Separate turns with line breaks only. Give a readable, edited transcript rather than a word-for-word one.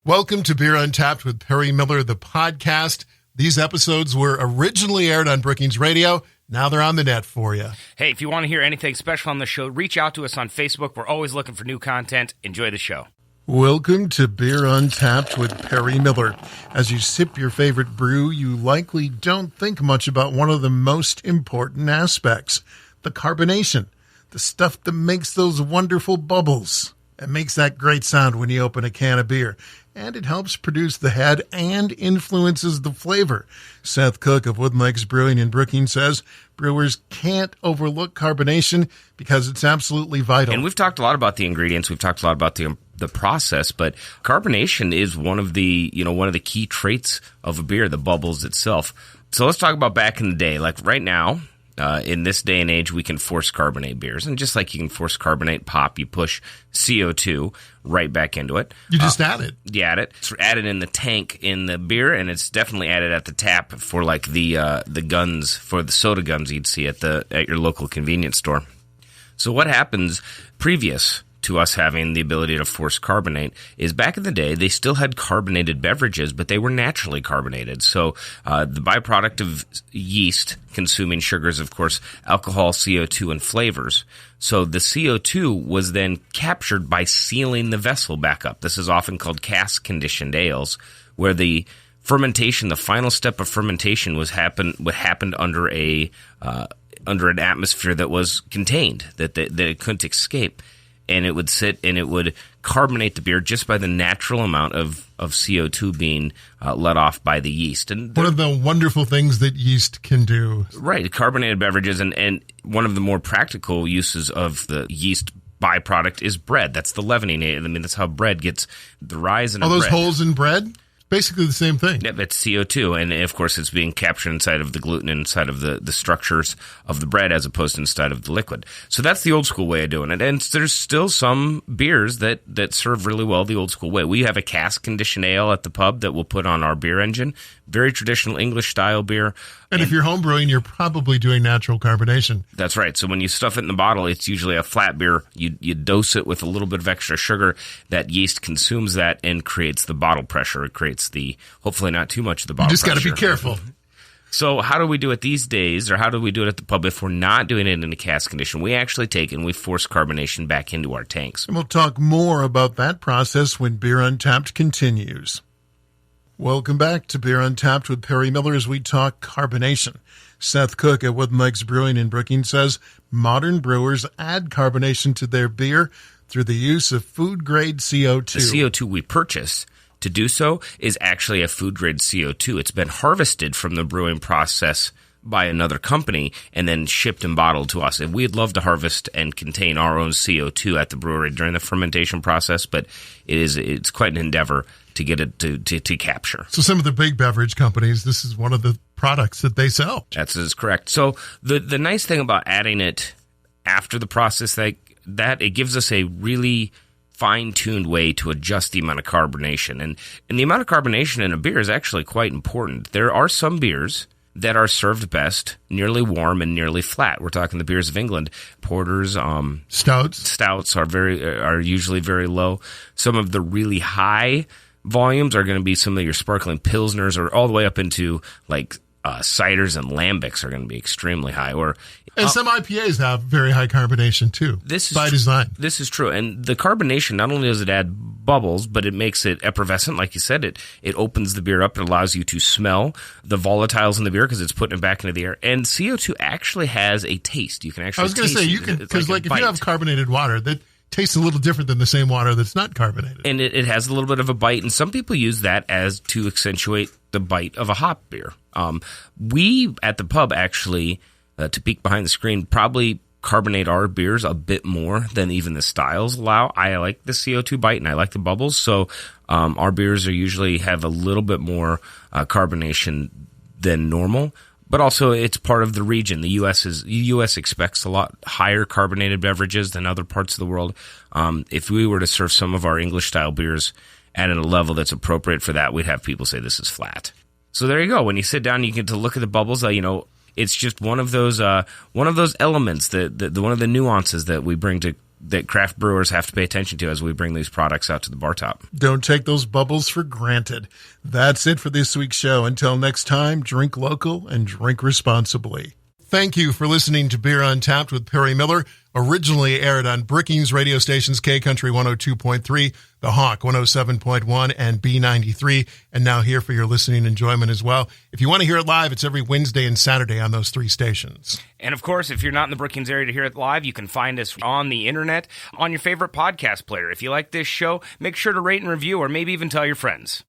Welcome to Beer Untapped with Perry Miller, the podcast. These episodes were originally aired on Brookings Radio. Now they're on the net for you.
Hey, if you want to hear anything special on the show, reach out to us on Facebook. We're always looking for new content. Enjoy the show.
Welcome to Beer Untapped with Perry Miller. As you sip your favorite brew, you likely don't think much about one of the most important aspects, the carbonation, the stuff that makes those wonderful bubbles. It makes that great sound when you open a can of beer, and it helps produce the head and influences the flavor. Seth Cook of Wooden Lakes Brewing in Brookings says brewers can't overlook carbonation because it's absolutely vital.
And we've talked a lot about the ingredients. We've talked a lot about the process, but carbonation is one of the key traits of a beer, the bubbles itself. So let's talk about back in the day. Like right now, in this day and age, we can force carbonate beers. And just like you can force carbonate pop, you push CO2 right back into it.
You just add it.
You add it. It's added in the tank in the beer, and it's definitely added at the tap for like the guns, for the soda guns you'd see at your local convenience store. So what happens previous to us having the ability to force carbonate is back in the day, they still had carbonated beverages, but they were naturally carbonated. So the byproduct of yeast consuming sugars, of course, alcohol, CO2, and flavors. So the CO2 was then captured by sealing the vessel back up. This is often called cask-conditioned ales, where the fermentation, the final step of fermentation, happened under an atmosphere that was contained, that it couldn't escape. And it would sit and it would carbonate the beer just by the natural amount of CO2 being let off by the yeast. And
one of the wonderful things that yeast can do.
Right, carbonated beverages. And one of the more practical uses of the yeast byproduct is bread. That's the leavening. I mean, that's how bread gets the rise in
all those
bread.
holes in bread? Basically the same thing.
Yep, it's CO2, and of course it's being captured inside of the gluten, inside of the structures of the bread as opposed to inside of the liquid. So that's the old school way of doing it, and there's still some beers that serve really well the old school way. We have a cask-conditioned ale at the pub that we'll put on our beer engine, very traditional English-style beer.
And if you're home brewing, you're probably doing natural carbonation.
That's right. So when you stuff it in the bottle, it's usually a flat beer. You dose it with a little bit of extra sugar. That yeast consumes that and creates the bottle pressure. It creates hopefully not too much of the bottle pressure.
You just got to be careful.
So how do we do it these days, or how do we do it at the pub if we're not doing it in a cask condition? We actually take and we force carbonation back into our tanks.
And we'll talk more about that process when Beer Untapped continues. Welcome back to Beer Untapped with Perry Miller as we talk carbonation. Seth Cook at Wooden Lakes Brewing in Brookings says modern brewers add carbonation to their beer through the use of food-grade CO2.
The CO2 we purchase to do so is actually a food-grade CO2. It's been harvested from the brewing process by another company and then shipped and bottled to us. And we'd love to harvest and contain our own CO2 at the brewery during the fermentation process, but it's quite an endeavor to get it to capture.
So some of the big beverage companies, this is one of the products that they sell.
That is correct. So the nice thing about adding it after the process, that it gives us a really fine-tuned way to adjust the amount of carbonation. And the amount of carbonation in a beer is actually quite important. There are some beers that are served best nearly warm and nearly flat. We're talking the beers of England. Porters, stouts are usually very low. Some of the really high volumes are going to be some of your sparkling pilsners, or all the way up into like ciders and lambics are going to be extremely high.
And some IPAs have very high carbonation too, by design.
This is true. And the carbonation, not only does it add bubbles, but it makes it effervescent. Like you said, it opens the beer up. It allows you to smell the volatiles in the beer because it's putting it back into the air. And CO2 actually has a taste. You can actually taste it.
I was going to say, you can, because like if you have carbonated water, that tastes a little different than the same water that's not carbonated.
And it has a little bit of a bite, and some people use that as to accentuate the bite of a hop beer. We, at the pub, actually, to peek behind the screen, probably carbonate our beers a bit more than even the styles allow. I like the CO2 bite, and I like the bubbles, so our beers are usually have a little bit more carbonation than normal. But also, it's part of the region. The U.S. expects a lot higher carbonated beverages than other parts of the world. If we were to serve some of our English-style beers at a level that's appropriate for that, we'd have people say this is flat. So there you go. When you sit down, you get to look at the bubbles. It's just one of those elements, one of the nuances that we bring to that craft brewers have to pay attention to as we bring these products out to the bar top.
Don't take those bubbles for granted. That's it for this week's show. Until next time, drink local and drink responsibly. Thank you for listening to Beer Untapped with Perry Miller. Originally aired on Brookings radio stations K Country 102.3, The Hawk 107.1, and B93, and now here for your listening enjoyment as well. If you want to hear it live, it's every Wednesday and Saturday on those 3 stations.
And of course, if you're not in the Brookings area to hear it live, you can find us on the internet on your favorite podcast player. If you like this show, make sure to rate and review, or maybe even tell your friends.